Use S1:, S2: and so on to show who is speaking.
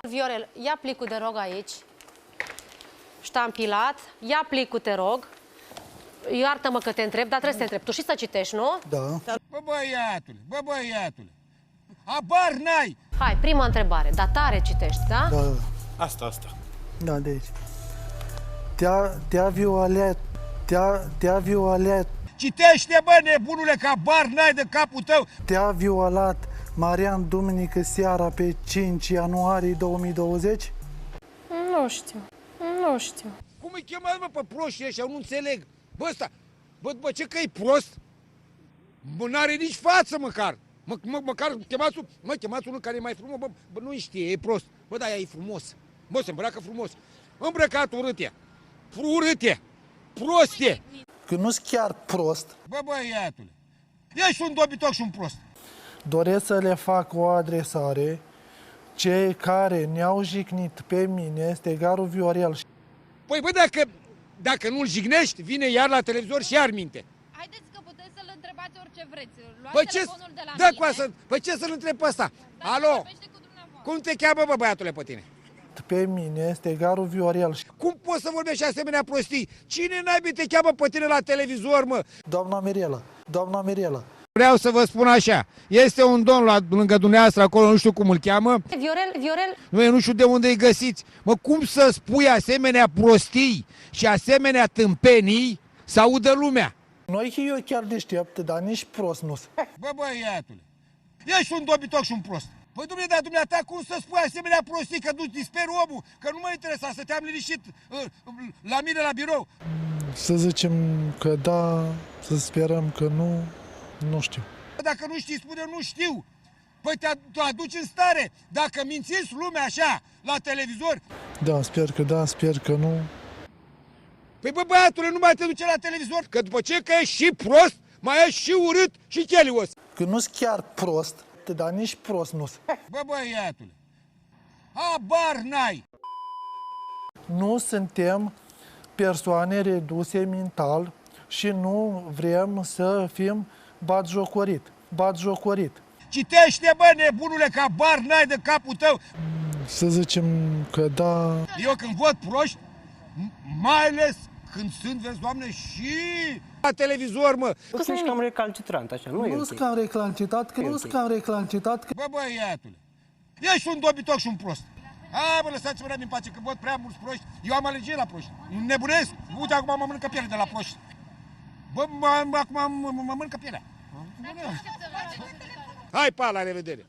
S1: Viorel, ia plicul de rog aici. Ștampilat. Ia plicul, te rog. Iartă-mă că te întreb, dar trebuie să te întreb. Tu și să citești, nu?
S2: Da.
S3: Bă băiatule, habar n-ai!
S1: Hai, prima întrebare. Dar tare citești, da?
S2: Da.
S4: Asta.
S2: Da, de aici. Te-a violat.
S3: Citește, bă, nebunule, că habar n-ai de capul tău!
S2: Te-a violat Marian duminică seara pe 5 ianuarie 2020?
S1: Nu știu. Nu știu.
S3: Cum îi chemați, mă, pe proștii ăștia? Nu înțeleg. Bă, ăsta, bă, ce că e prost? Bă, n-are nici față, măcar. Măcar chemați unul care e mai frumos, bă, nu știe, e prost. Bă, da, e frumos. Bă, se îmbracă frumos. Îmbrăcat urât-e. Urât-e. Prost-e.
S2: Că nu-s chiar prost.
S3: Bă, băiatule, ești un dobitoc și un prost.
S2: Doresc să le fac o adresare. Cei care ne-au jignit pe mine, Stegaru Viorel.
S3: Păi, bă, dacă nu-l jignești, vine iar la televizor și iar minte.
S5: Haideți că puteți să-l întrebați orice vreți. Luați
S3: Păi
S5: telefonul de la
S3: da,
S5: mine.
S3: păi ce să-l întreb pe ăsta?
S5: Dar
S3: Alo,
S5: vorbește cu dumneavoastră.
S3: cum te cheamă, bă, băiatule, pe tine?
S2: Pe mine, Stegaru Viorel.
S3: Cum poți să vorbești asemenea prostii? Cine naibii te cheamă pe tine la televizor, mă?
S2: Doamna Mirela.
S3: Vreau să vă spun așa, este un domn lângă dumneavoastră acolo, nu știu cum îl cheamă,
S1: Viorel,
S3: nu, eu nu știu de unde îi găsiți. Mă, cum să spui asemenea prostii și asemenea tâmpenii să audă lumea?
S2: Noi eu chiar deștept, dar nici prost nu.
S3: Bă, băiatule, ești un dobitoc și un prost. Păi, dumneavoastră, dar dumneata, cum să spui asemenea prostii, că nu disperi omul, că nu mă interesa, să te-am liniștit la mine la birou.
S2: Să zicem că da, să sperăm că nu știu.
S3: Dacă nu știi, spune nu știu. Păi te aduci în stare. Dacă mințiți lumea așa, la televizor.
S2: Da, sper că nu.
S3: Păi, bă, băiatule, nu mai te duce la televizor. Că după ce că ești și prost, mai ești și urât și chelios.
S2: Că nu-s chiar prost, dar nici prost nu.
S3: Bă, băiatule, habar n-ai.
S2: Nu suntem persoane reduse mental și nu vrem să fim batjocorit.
S3: Citește, bă, nebunule, că habar n-ai de capul tău.
S2: Să zicem că da.
S3: Eu când văd proști, mai ales când sunt, vezi, Doamne, și la televizor, mă.
S4: Ești cam recalcitrant, așa, nu e
S2: Nu-s
S4: ok.
S2: cam recalcitat,
S3: Bă, băiatule, ești un dobitoc și un prost. Hai, bă, lăsați-mă în pace, că văd prea mulți proști. Eu am alergie la proști. Nebunesc. Uite, acum mă mănâncă pielea de la proști. Bă, acum mă mănâncă pielea. Hai, pa, la revedere.